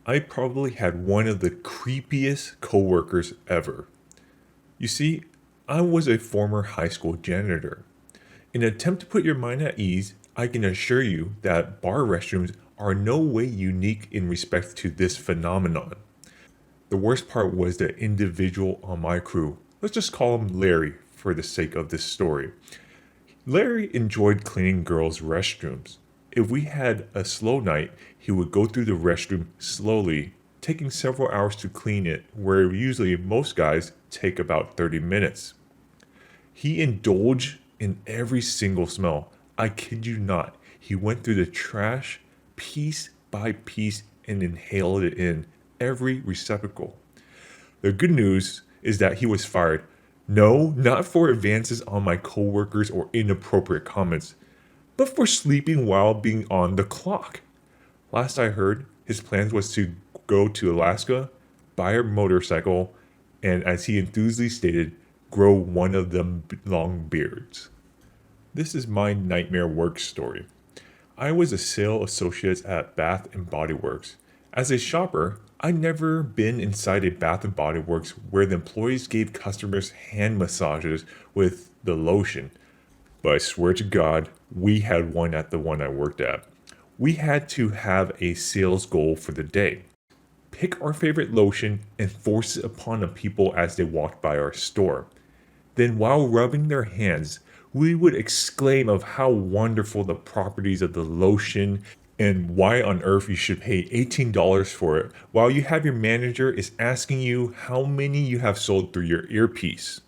I probably had one of the creepiest coworkers ever. You see, I was a former high school janitor. In an attempt to put your mind at ease, I can assure you that bar restrooms are no way unique in respect to this phenomenon. The worst part was the individual on my crew. Let's just call him Larry for the sake of this story. Larry enjoyed cleaning girls' restrooms. If we had a slow night, he would go through the restroom slowly, taking several hours to clean it, where usually most guys take about 30 minutes. He indulged in every single smell. I kid you not. He went through the trash piece by piece and inhaled it in every receptacle. The good news is that he was fired. No, not for advances on my coworkers or inappropriate comments, but for sleeping while being on the clock. Last I heard, his plans was to go to Alaska, buy a motorcycle, and as he enthusiastically stated, grow one of them long beards. This is my nightmare work story. I was a sales associate at Bath and Body Works. As a shopper, I'd never been inside a Bath and Body Works where the employees gave customers hand massages with the lotion. But I swear to God, we had one at the one I worked at. We had to have a sales goal for the day. Pick our favorite lotion and force it upon the people as they walked by our store. Then while rubbing their hands, we would exclaim of how wonderful the properties of the lotion and why on earth you should pay $18 for it while you have your manager is asking you how many you have sold through your earpiece.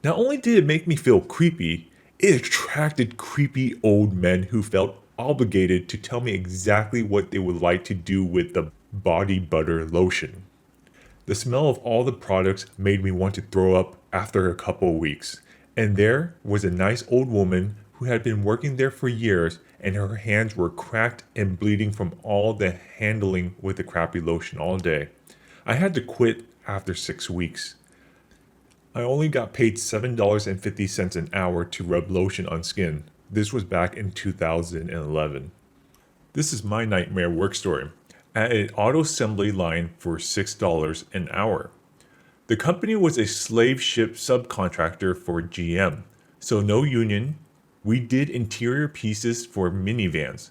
Not only did it make me feel creepy, it attracted creepy old men who felt obligated to tell me exactly what they would like to do with the body butter lotion. The smell of all the products made me want to throw up after a couple of weeks. And there was a nice old woman who had been working there for years and her hands were cracked and bleeding from all the handling with the crappy lotion all day. I had to quit after 6 weeks. I only got paid $7.50 an hour to rub lotion on skin. This was back in 2011. This is my nightmare work story. At an auto assembly line for $6 an hour. The company was a slave ship subcontractor for GM, so no union. We did interior pieces for minivans.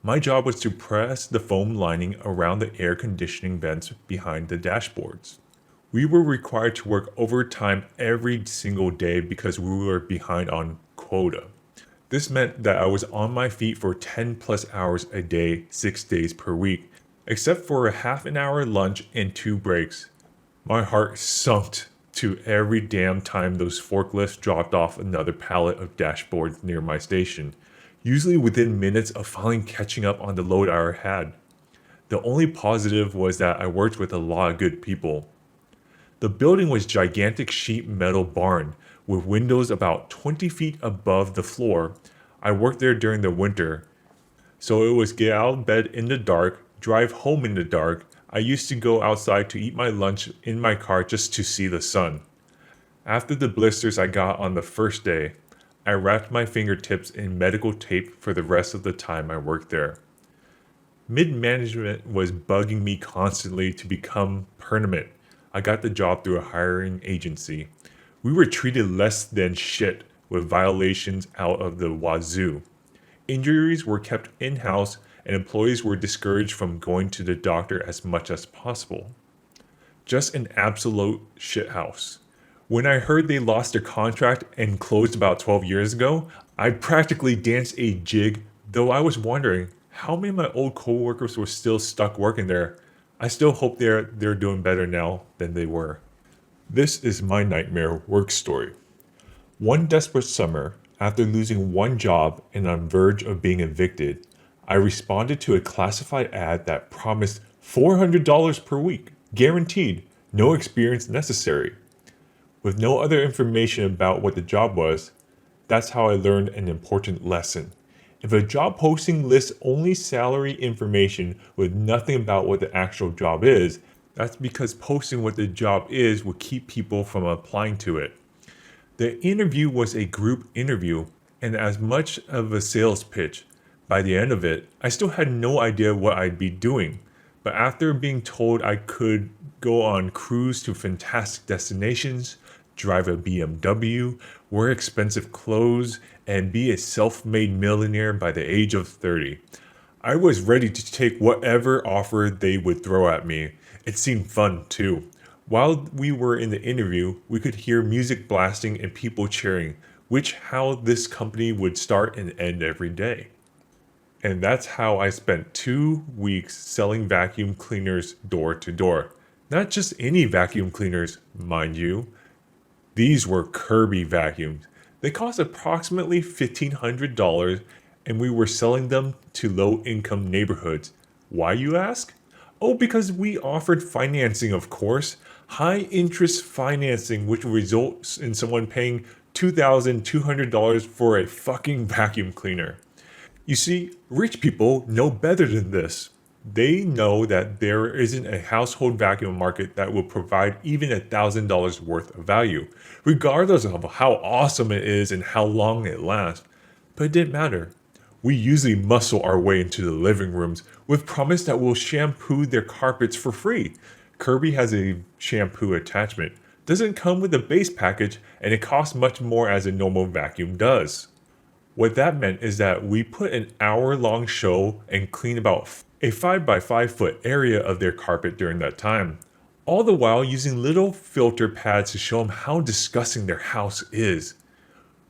My job was to press the foam lining around the air conditioning vents behind the dashboards. We were required to work overtime every single day because we were behind on quota. This meant that I was on my feet for 10 plus hours a day, 6 days per week, except for a half an hour lunch and 2 breaks. My heart sunk to every damn time those forklifts dropped off another pallet of dashboards near my station, usually within minutes of finally catching up on the load I had. The only positive was that I worked with a lot of good people. The building was gigantic sheet metal barn with windows about 20 feet above the floor. I worked there during the winter, so it was get out of bed in the dark, drive home in the dark. I used to go outside to eat my lunch in my car just to see the sun. After the blisters I got on the first day, I wrapped my fingertips in medical tape for the rest of the time I worked there. Mid-management was bugging me constantly to become permanent. I got the job through a hiring agency. We were treated less than shit with violations out of the wazoo. Injuries were kept in-house and employees were discouraged from going to the doctor as much as possible. Just an absolute shithouse. When I heard they lost their contract and closed about 12 years ago, I practically danced a jig, though I was wondering how many of my old coworkers were still stuck working there. I still hope they're doing better now than they were. This is my nightmare work story. One desperate summer, after losing one job and on verge of being evicted, I responded to a classified ad that promised $400 per week, guaranteed, no experience necessary. With no other information about what the job was, that's how I learned an important lesson. If a job posting lists only salary information with nothing about what the actual job is, that's because posting what the job is would keep people from applying to it. The interview was a group interview and as much of a sales pitch. By the end of it, I still had no idea what I'd be doing. But after being told I could go on cruise to fantastic destinations, drive a BMW, wear expensive clothes, and be a self-made millionaire by the age of 30, I was ready to take whatever offer they would throw at me. It seemed fun too. While we were in the interview, we could hear music blasting and people cheering, which how this company would start and end every day. And that's how I spent 2 weeks selling vacuum cleaners door to door. Not just any vacuum cleaners, mind you. These were Kirby vacuums. They cost approximately $1,500 and we were selling them to low income neighborhoods. Why, you ask? Oh, because we offered financing, of course. High interest financing, which results in someone paying $2,200 for a fucking vacuum cleaner. You see, rich people know better than this. They know that there isn't a household vacuum market that will provide even $1,000 worth of value, regardless of how awesome it is and how long it lasts. But it didn't matter. We usually muscle our way into the living rooms with promise that we'll shampoo their carpets for free. Kirby has a shampoo attachment, doesn't come with a base package, and it costs much more as a normal vacuum does. What that meant is that we put an hour-long show and clean about a 5 by 5 foot area of their carpet during that time, all the while using little filter pads to show them how disgusting their house is.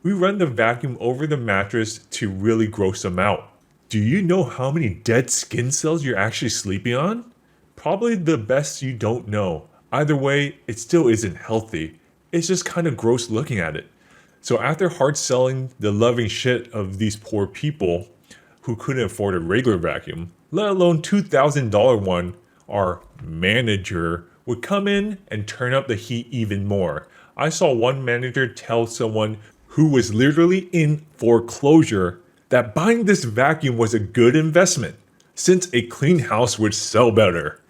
We run the vacuum over the mattress to really gross them out. Do you know how many dead skin cells you're actually sleeping on? Probably the best you don't know. Either way, it still isn't healthy. It's just kind of gross looking at it. So after hard selling the loving shit of these poor people who couldn't afford a regular vacuum, let alone $2,000 one, our manager would come in and turn up the heat even more. I saw one manager tell someone who was literally in foreclosure that buying this vacuum was a good investment, since a clean house would sell better.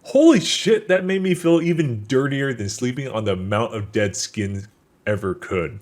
Holy shit, that made me feel even dirtier than sleeping on the amount of dead skin ever could.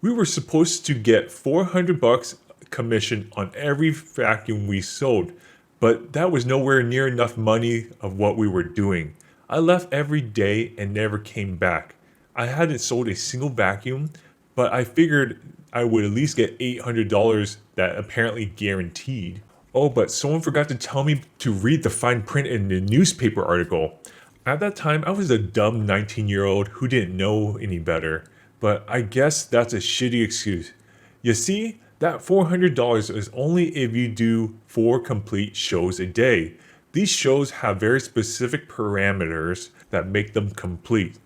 We were supposed to get $400 commission on every vacuum we sold, but that was nowhere near enough money of what we were doing. I left every day and never came back. I hadn't sold a single vacuum, but I figured I would at least get $800 that apparently guaranteed. Oh, but someone forgot to tell me to read the fine print in the newspaper article. At that time, I was a dumb 19-year-old who didn't know any better. But I guess that's a shitty excuse. You see, that $400 is only if you do 4 complete shows a day. These shows have very specific parameters that make them complete.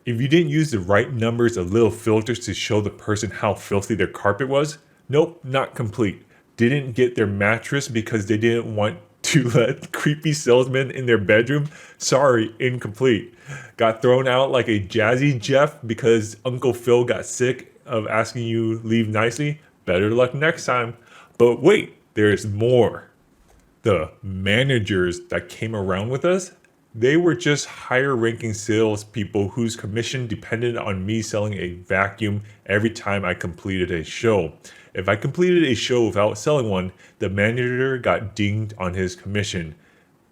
If you didn't use the right numbers of little filters to show the person how filthy their carpet was, nope, not complete. Didn't get their mattress because they didn't want to let creepy salesmen in their bedroom? Sorry, incomplete. Got thrown out like a jazzy Jeff because Uncle Phil got sick of asking you leave nicely? Better luck next time. But wait, there's more. The managers that came around with us, they were just higher ranking salespeople whose commission depended on me selling a vacuum every time I completed a show. If I completed a show without selling one, the manager got dinged on his commission.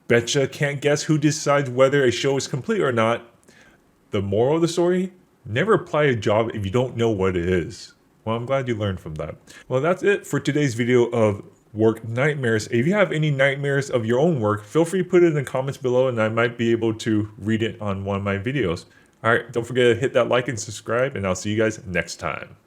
Betcha can't guess who decides whether a show is complete or not. The moral of the story? Never apply a job if you don't know what it is. Well, I'm glad you learned from that. Well, that's it for today's video of work nightmares. If you have any nightmares of your own work, feel free to put it in the comments below and I might be able to read it on one of my videos. Alright, don't forget to hit that like and subscribe and I'll see you guys next time.